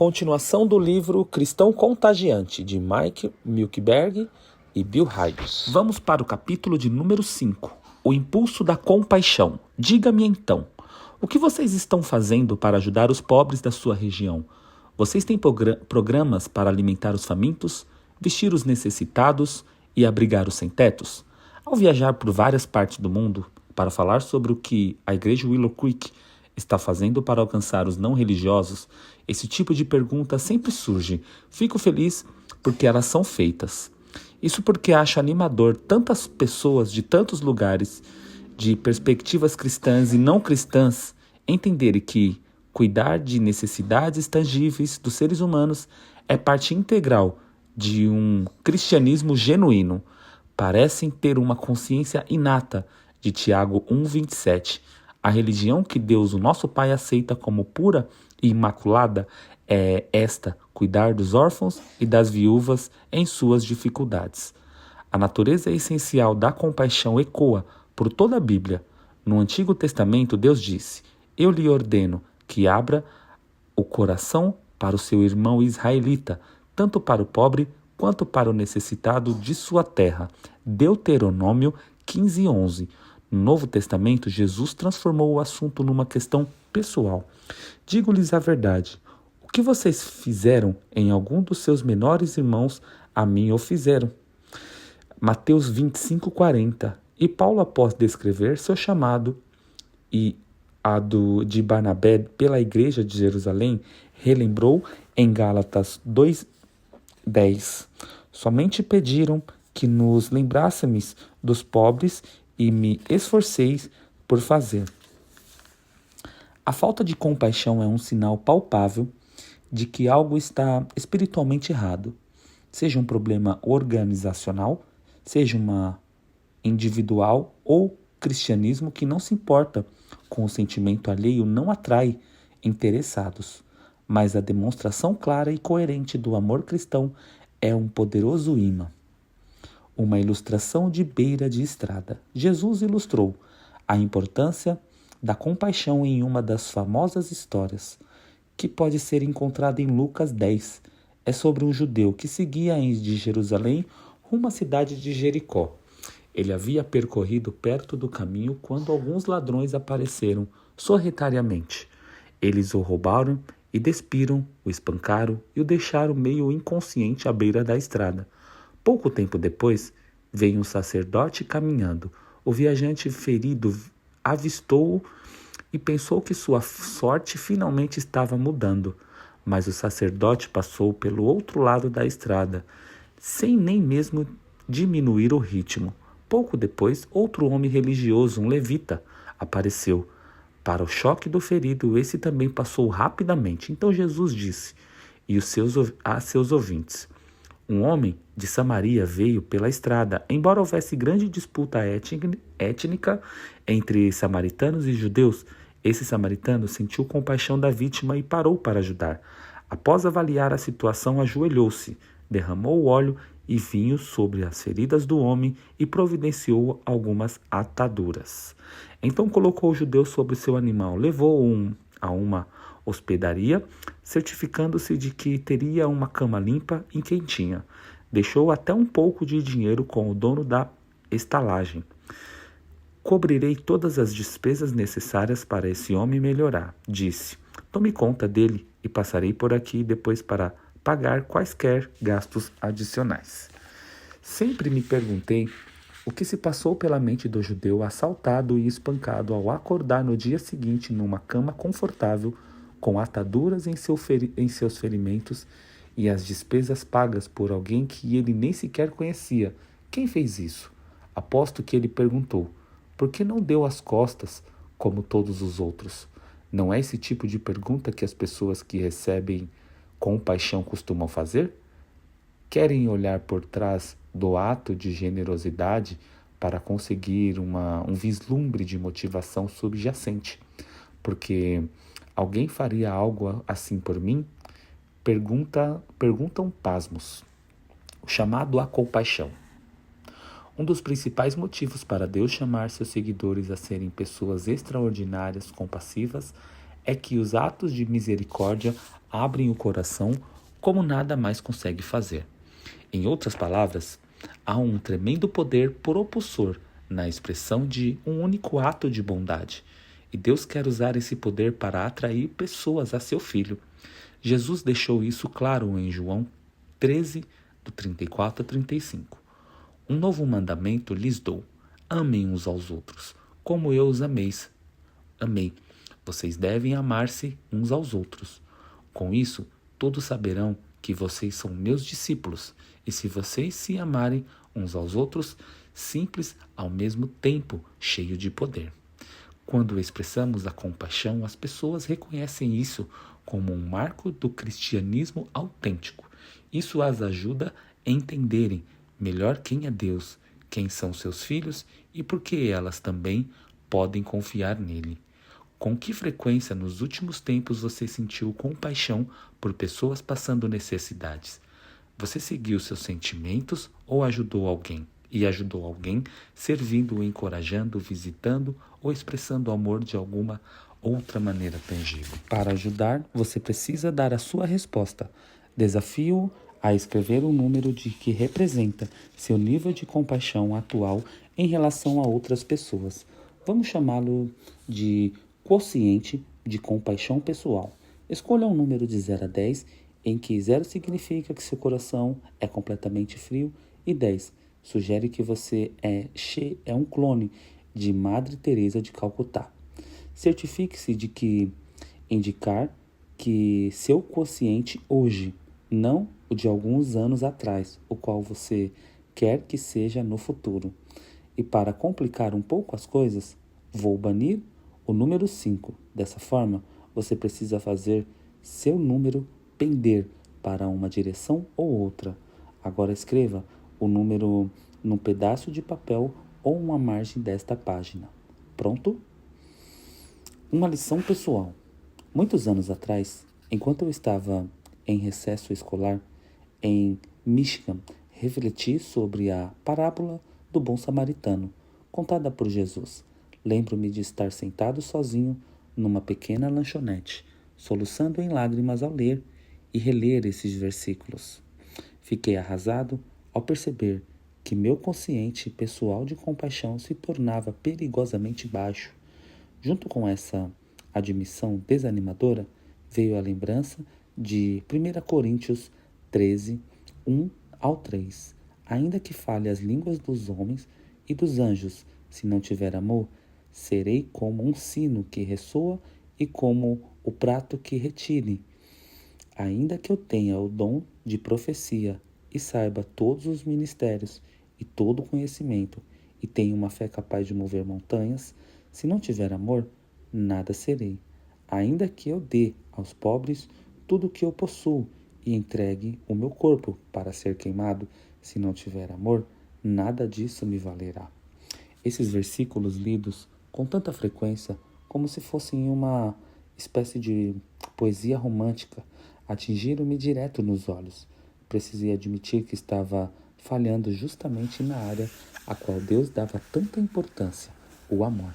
continuação do livro Cristão Contagiante, de Mike Milkberg e Bill Hybels. Vamos para o capítulo de número 5, o impulso da compaixão. Diga-me então, o que vocês estão fazendo para ajudar os pobres da sua região? Vocês têm programas para alimentar os famintos, vestir os necessitados e abrigar os sem-tetos? Ao viajar por várias partes do mundo para falar sobre o que a Igreja Willow Creek está fazendo para alcançar os não religiosos, esse tipo de pergunta sempre surge. Fico feliz porque elas são feitas. Isso porque acho animador tantas pessoas de tantos lugares, de perspectivas cristãs e não cristãs, entenderem que cuidar de necessidades tangíveis dos seres humanos é parte integral de um cristianismo genuíno. Parecem ter uma consciência inata de Tiago 1,27. A religião que Deus, o nosso Pai, aceita como pura e imaculada é esta: cuidar dos órfãos e das viúvas em suas dificuldades. A natureza essencial da compaixão ecoa por toda a Bíblia. No Antigo Testamento, Deus disse: eu lhe ordeno que abra o coração para o seu irmão israelita, tanto para o pobre quanto para o necessitado de sua terra. Deuteronômio 15:11. No Novo Testamento, Jesus transformou o assunto numa questão pessoal. Digo-lhes a verdade: o que vocês fizeram em algum dos seus menores irmãos, a mim o fizeram. Mateus 25:40. E Paulo, após descrever seu chamado e de Barnabé pela igreja de Jerusalém, relembrou em Gálatas 2:10. Somente pediram que nos lembrássemos dos pobres e me esforcei por fazer. A falta de compaixão é um sinal palpável de que algo está espiritualmente errado, seja um problema organizacional, seja uma individual ou cristianismo que não se importa com o sentimento alheio não atrai interessados, mas a demonstração clara e coerente do amor cristão é um poderoso imã. Uma ilustração de beira de estrada. Jesus ilustrou a importância da compaixão em uma das famosas histórias, que pode ser encontrada em Lucas 10. É sobre um judeu que seguia de Jerusalém rumo à cidade de Jericó. Ele havia percorrido perto do caminho quando alguns ladrões apareceram sorrateiramente. Eles o roubaram e despiram, o espancaram e o deixaram meio inconsciente à beira da estrada. Pouco tempo depois, veio um sacerdote caminhando. O viajante ferido avistou-o e pensou que sua sorte finalmente estava mudando. Mas o sacerdote passou pelo outro lado da estrada, sem nem mesmo diminuir o ritmo. Pouco depois, outro homem religioso, um levita, apareceu. Para o choque do ferido, esse também passou rapidamente. Então Jesus disse a seus ouvintes: um homem de Samaria veio pela estrada. Embora houvesse grande disputa étnica entre samaritanos e judeus, esse samaritano sentiu compaixão da vítima e parou para ajudar. Após avaliar a situação, ajoelhou-se, derramou óleo e vinho sobre as feridas do homem e providenciou algumas ataduras. Então colocou o judeu sobre seu animal, levou-o a uma hospedaria, certificando-se de que teria uma cama limpa e quentinha. Deixou até um pouco de dinheiro com o dono da estalagem. Cobrirei todas as despesas necessárias para esse homem melhorar, disse. Tome conta dele e passarei por aqui depois para pagar quaisquer gastos adicionais. Sempre me perguntei o que se passou pela mente do judeu assaltado e espancado ao acordar no dia seguinte numa cama confortável, com ataduras em seus ferimentos e as despesas pagas por alguém que ele nem sequer conhecia. Quem fez isso? Aposto que ele perguntou: por que não deu as costas como todos os outros? Não é esse tipo de pergunta que as pessoas que recebem compaixão costumam fazer? Querem olhar por trás do ato de generosidade para conseguir um vislumbre de motivação subjacente. Porque alguém faria algo assim por mim? Perguntam pasmos. O chamado à compaixão. Um dos principais motivos para Deus chamar seus seguidores a serem pessoas extraordinárias, compassivas, é que os atos de misericórdia abrem o coração como nada mais consegue fazer. Em outras palavras, há um tremendo poder propulsor na expressão de um único ato de bondade. E Deus quer usar esse poder para atrair pessoas a seu Filho. Jesus deixou isso claro em João 13, do 34 a 35. Um novo mandamento lhes dou: amem uns aos outros, como eu os amei. Vocês devem amar-se uns aos outros. Com isso, todos saberão que vocês são meus discípulos, e se vocês se amarem uns aos outros, simples ao mesmo tempo cheio de poder. Quando expressamos a compaixão, as pessoas reconhecem isso como um marco do cristianismo autêntico. Isso as ajuda a entenderem melhor quem é Deus, quem são seus filhos e por que elas também podem confiar nele. Com que frequência nos últimos tempos você sentiu compaixão por pessoas passando necessidades? Você seguiu seus sentimentos ou ajudou alguém? E ajudou alguém servindo, encorajando, visitando ou expressando amor de alguma outra maneira tangível? Para ajudar, você precisa dar a sua resposta. Desafio a escrever um número de que representa seu nível de compaixão atual em relação a outras pessoas. Vamos chamá-lo de quociente de compaixão pessoal. Escolha um número de 0 a 10, em que 0 significa que seu coração é completamente frio e 10 sugere que você é um clone de Madre Teresa de Calcutá. Certifique-se de que indicar que seu quociente hoje, não o de alguns anos atrás, o qual você quer que seja no futuro. E para complicar um pouco as coisas, vou banir o número 5. Dessa forma, você precisa fazer seu número pender para uma direção ou outra. Agora escreva o número num pedaço de papel ou uma margem desta página. Pronto? Uma lição pessoal. Muitos anos atrás, enquanto eu estava em recesso escolar em Michigan, refleti sobre a parábola do bom samaritano, contada por Jesus. Lembro-me de estar sentado sozinho numa pequena lanchonete, soluçando em lágrimas ao ler e reler esses versículos. Fiquei arrasado ao perceber que meu consciente pessoal de compaixão se tornava perigosamente baixo. Junto com essa admissão desanimadora, veio a lembrança de 1 Coríntios 13, 1 ao 3. Ainda que fale as línguas dos homens e dos anjos, se não tiver amor, serei como um sino que ressoa e como o prato que retine. Ainda que eu tenha o dom de profecia e saiba todos os ministérios e todo o conhecimento e tenha uma fé capaz de mover montanhas, se não tiver amor, nada serei. Ainda que eu dê aos pobres tudo o que eu possuo e entregue o meu corpo para ser queimado, se não tiver amor, nada disso me valerá. Esses versículos lidos com tanta frequência, como se fossem uma espécie de poesia romântica, atingiram-me direto nos olhos. Precisei admitir que estava falhando justamente na área a qual Deus dava tanta importância, o amor.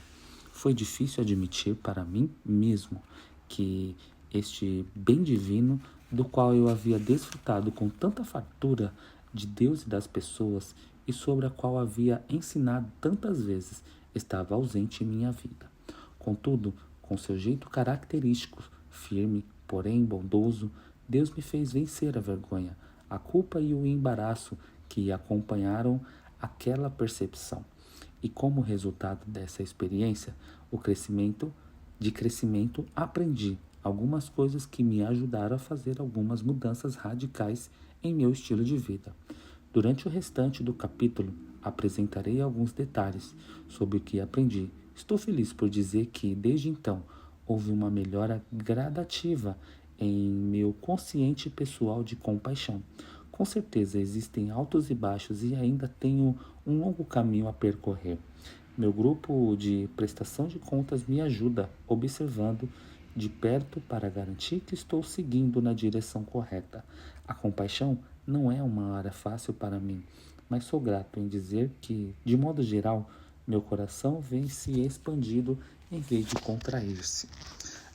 Foi difícil admitir para mim mesmo que este bem divino, do qual eu havia desfrutado com tanta fartura de Deus e das pessoas, e sobre a qual havia ensinado tantas vezes, estava ausente em minha vida. Contudo, com seu jeito característico, firme, porém bondoso, Deus me fez vencer a vergonha, a culpa e o embaraço que acompanharam aquela percepção. E como resultado dessa experiência, de crescimento, aprendi algumas coisas que me ajudaram a fazer algumas mudanças radicais em meu estilo de vida. Durante o restante do capítulo, apresentarei alguns detalhes sobre o que aprendi. Estou feliz por dizer que, desde então, houve uma melhora gradativa em meu consciente pessoal de compaixão. Com certeza existem altos e baixos e ainda tenho um longo caminho a percorrer. Meu grupo de prestação de contas me ajuda observando de perto para garantir que estou seguindo na direção correta. A compaixão não é uma área fácil para mim, mas sou grato em dizer que, de modo geral, meu coração vem se expandindo em vez de contrair-se.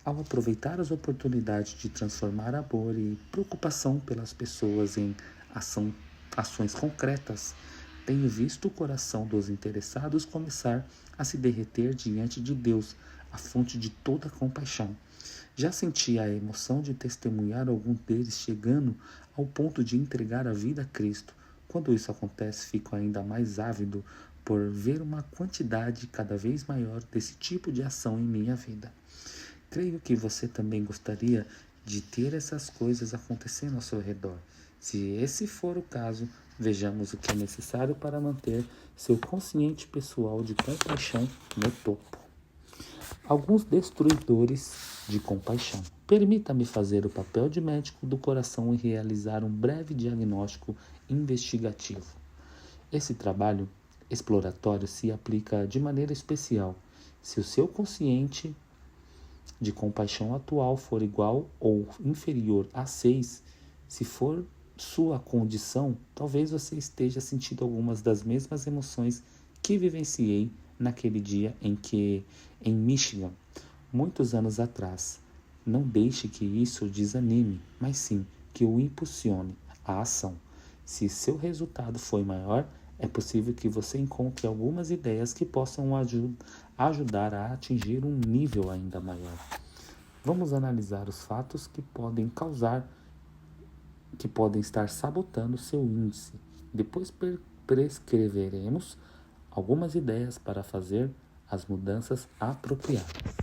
Ao aproveitar as oportunidades de transformar amor e preocupação pelas pessoas em ações concretas, tenho visto o coração dos interessados começar a se derreter diante de Deus, a fonte de toda compaixão. Já senti a emoção de testemunhar algum deles chegando ao ponto de entregar a vida a Cristo. Quando isso acontece, fico ainda mais ávido por ver uma quantidade cada vez maior desse tipo de ação em minha vida. Creio que você também gostaria de ter essas coisas acontecendo ao seu redor. Se esse for o caso, vejamos o que é necessário para manter seu consciente pessoal de compaixão no topo. Alguns destruidores de compaixão. Permita-me fazer o papel de médico do coração e realizar um breve diagnóstico investigativo. Esse trabalho exploratório se aplica de maneira especial se o seu consciente de compaixão atual for igual ou inferior a 6, se for sua condição, talvez você esteja sentindo algumas das mesmas emoções que vivenciei naquele dia em Michigan, muitos anos atrás. Não deixe que isso o desanime, mas sim que o impulsione à ação. Se seu resultado foi maior, é possível que você encontre algumas ideias que possam ajudar a atingir um nível ainda maior. Vamos analisar os fatos que podem estar sabotando seu índice. Depois prescreveremos algumas ideias para fazer as mudanças apropriadas.